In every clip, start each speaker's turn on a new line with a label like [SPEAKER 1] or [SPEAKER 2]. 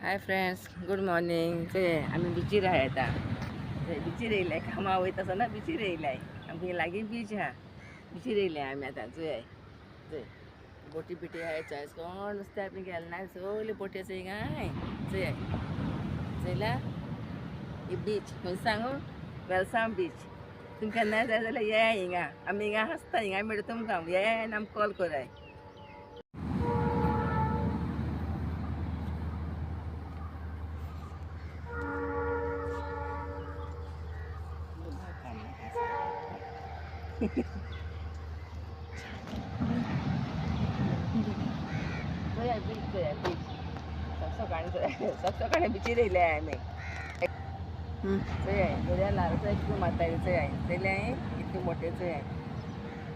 [SPEAKER 1] Hi friends, good morning. ते आम्ही बिचीर आहे आता. बिचीर येयलाय कामा वयता असताना बिचीर येयलाय. आमगे लागीं बीच हा. बिचीर येयलाय आम्ही आता. चोय बोटी बिटी आहे. चॉईस कोण नुसते आम्ही गेले नाही. सगळे बोटी चोय गाय चोय चोयला ही बीच खंय सांगू वेलसांव बीच. तुमकां ना जाय जाल्यार येया हिंगा. आमी हिंगा आसता. हिंगा मेळटा तुमकां. येया आनी आमकां कॉल कराय. बीच सकाळी बिचीर येयले आमी. चोय दर्या लागता इतकं माताय चोय चोयले इतके मोठे चोय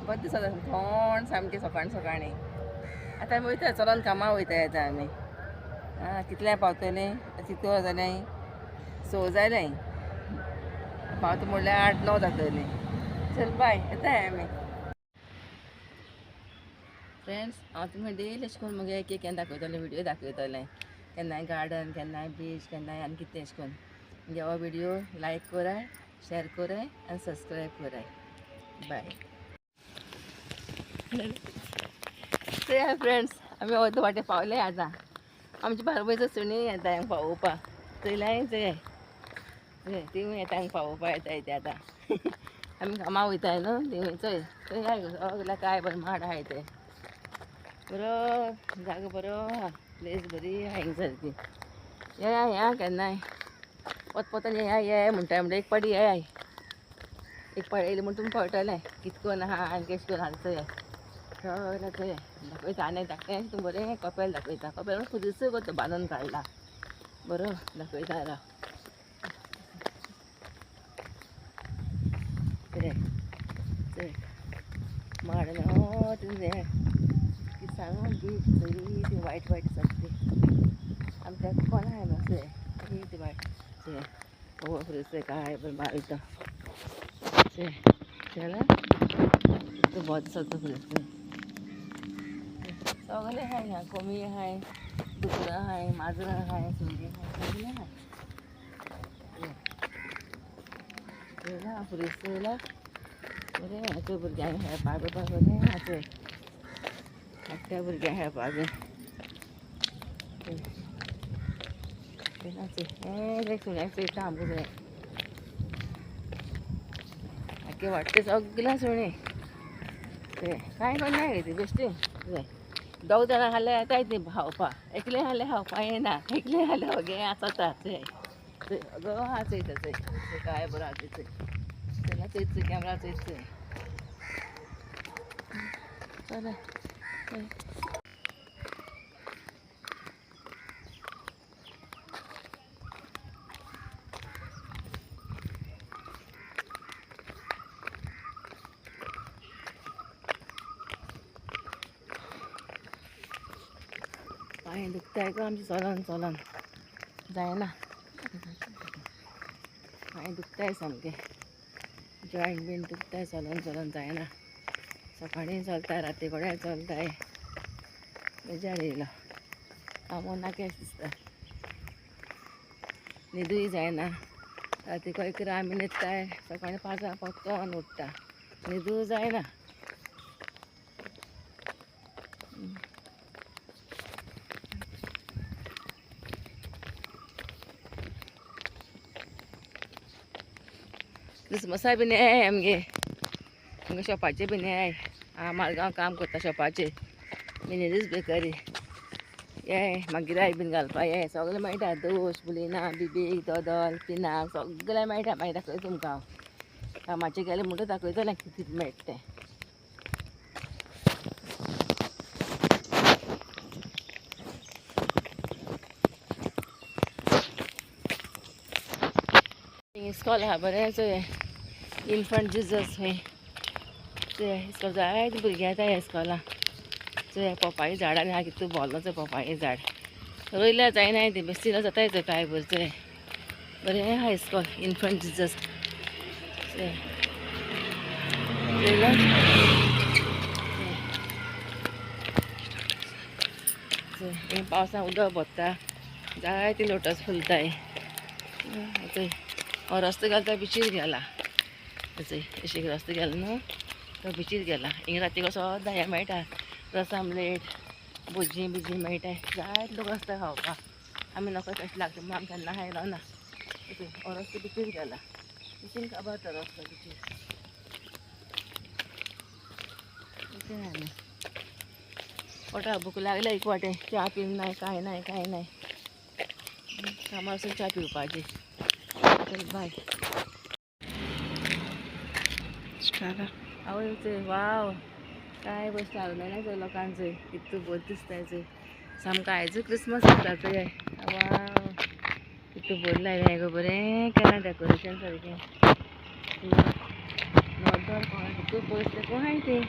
[SPEAKER 1] बरें दिसता थंड सामकें सकाळी आतां आमी वयता चलोन कामां वयताय आतां आमी. कितल्या पावतलीं 6 वर जालें 6 जालें पावता म्हणल्यार 8-9 जातलीं. चल बाय येताय आमी. फ्रेंड्स हांव तुमकां डेली अशें करून मगे एक दाखयतलें व्हिडियो दाखयतलें. केन्नाय गार्डन केन्नाय बीच केन्नाय आनी कितें अशें करून. म्हणजे हो व्हिडियो लायक कराय, शेअर कराय आनी सबस्क्रायब कराय. बाय. चोय फ्रेंड्स आमी अर्द वाटे पावले आतां. आमची बारबयचो सुणी येता हांगा पावोवपाक. चोयल्याय चोय तिवूय येता हांगा पावोवपाक येताय ते आतां. आमी कामां वयताय न्हू तिवूय चोय चोय सगळ्या काय बरें माड आहाय ते. बरो जागो बरो आहा. प्लेस बरी आहा हिंग सारकी. या केन्नाय वचपतान येया म्हणटाय म्हणटा एक पाटी येयाय. एक पाटी येयले म्हण तुमकां कळटलें कितें करून आहा आनी केश करून आहा चोय. सगळें चोय दाखयता आनी धाकटें तुमकां बरें कपेल दाखयता. कपेल खुरीस करता बांदून काडला. बरो दाखयता राव. चोय माड कितें सांगू बीच बरी ती वायट सारकी. आमच्या कोण आहाय न्हू चोय ती वायट चोय हो खुरीस काय बरें मारता चोय चला तो बहुत चलता खुरीस सगळे आहाय हिंगा. कोंबी आहाय, दुकरां आहाय, माजरां आहाय, सुंगीं आहाय सगळें आहाय. चोयला खुरीस चोयला बरें आहा. भुरग्यांक खेळपाक बिळपाक बरें आहा चोय. धाकट्या भुरग्यांक खेळपाक बीन चोय सुण्याक चोयता आमकां चोय. आख्खे वाटते सगळ्या सुणी चोय कांय करनाय गे ती बेश्टी चोय. दोग जाणां आहल्यार येताय ती खावपाक. एकलें आहल्यार खावपाक येना. एकलें आहल्यार ओगे आसता चोय अगो आहा चोयता चोय काय बरो आहा चोय. चला चोयत चोय कॅमेरा चोयत चोय. चला पांय दुखताय गो आमचे चलोन जायना. पांय दुखताय सामके. जॉयंट बीन दुखताय चलोन जायना. सकाळीं चलता राती कोड्यार चलताय. बेजार येयलो. कामो नाका दिसता. न्हिदूय जायना. राती इकरा आमी न्हिदताय सकाळीं 5 पटकन उठता. न्हिदूय जायना. क्रिसमसा बीन येयाय आमगे शॉपाचे बीन येयाय. हांव मारगांव काम करता शॉपाचेर मिनेरीस बेकरी. येयाय मागीराय बीन घालपा येयाय सगळें मेळटा. दोश बुलिना बिबीक दोदोल पिनाक सगळें मेळटा. मागीर दाखयता तुमकां हांव. कामाचेर गेलें म्हणटच दाखयतलें कितें कितें मेळटा तें. इस्कॉल आहा बरें चोय. इन्फंट जिजस खंय चोय इस्कॉल जायतीं भुरगीं येताय इस्कॉलाक. चोय पोपाये झाड आनी आहा कितू भोल्लो चोय पोपाये झाड. रोयल्यार जायनाय ती बेश्टी जाताय चोय काय बरें चोय. बरें आहा इस्कॉल इन्फंट जिजस चोय चोयला चोय पावसां उदक भरता. जायते लोटस फुलताय चोय हो रस्तो घालता बिचीर गेला चोय अशी रस्तो गेला न्हू तो बिचीर गेला हिंग राती कसो दाया मेळटा रस आमलेट भजी बिजी मेळटाय जायते लोक आसता खावपाक आमी नकळो तशें लागता म्हूण आमी केन्ना खायलो ना हो रस्तो बिचीर गेला बिचीन काबार तो रस्तो बिचीर आमी पोटा भूक लागल्या एक वाटें च्या पिवन नाय कांय नाय कांय नाय कामार वचून च्या पिवपाची चल बाय आवय चोय वाव काय बस लागले ना चोय लोकांचोय कितू बरो दिसताय चोय सामको आयज क्रिसमस जाता चोय वाव कितू बरो लायलें गो बरें केलां डेकोरेशन सारकें नोडोर कोण कितू पयस तें कोण हाय तें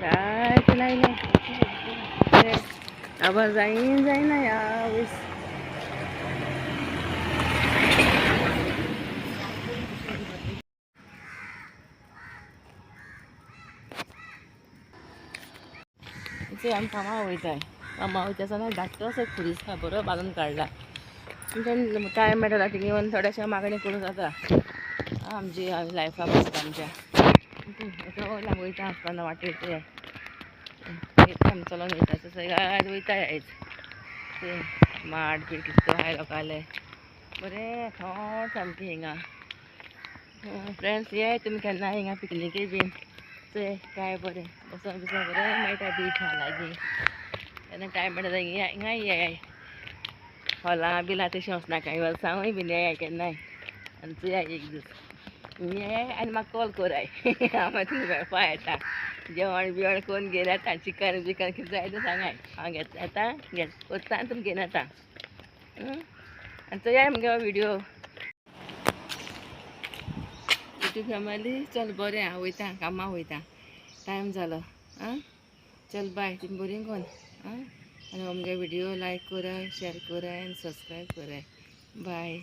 [SPEAKER 1] जायतें लायलें आबार जायना या वयस आमी कामां वयताय कामां वयता आसतना धाकटो असो खुरीस आसा बरो बांदून काडला टायम मेळटा थिंगा येवन थोडेशें मागणी करूं जाता आमची लायफाक आसता आमच्या असो वयता आसतना वाटेर आमी चलोन वयता सगळ्यात वयताय आयज ते माड बी कितलो आहाय लोकांले बरें थोंड सामकें हिंगा फ्रेंड्स ये तुमी केन्ना हिंगा पिकनिके बीन चोय काय बरें बसोन बिसोन बरें मेळटा बीच आहा लागीं केन्ना टायम मेळटा हिंगा ये हॉलां बिलां तशीं वचनाका वर्सांवूय बीन येयाय केन्नाय आनी चोयाय एक दीस येयाय आनी म्हाका कॉल कोराय हांव मागीर तुमकां मेळपा येता जेवण बिवण कोन्न घेवन येता चिकन बिकन कितें जाय तें सांगाय हांव येता कोत्ता आनी तुमकां घेवन येता आनी चोयाय मगे विडियो यूट्यूब फॅमिली चल बरें हांव वयता कामां वयता टायम जालो आं चल बाय तुमी बरीं कोन्न आं आनी मगे विडियो लायक कराय शेअर कराय आनी सबस्क्रायब कराय बाय.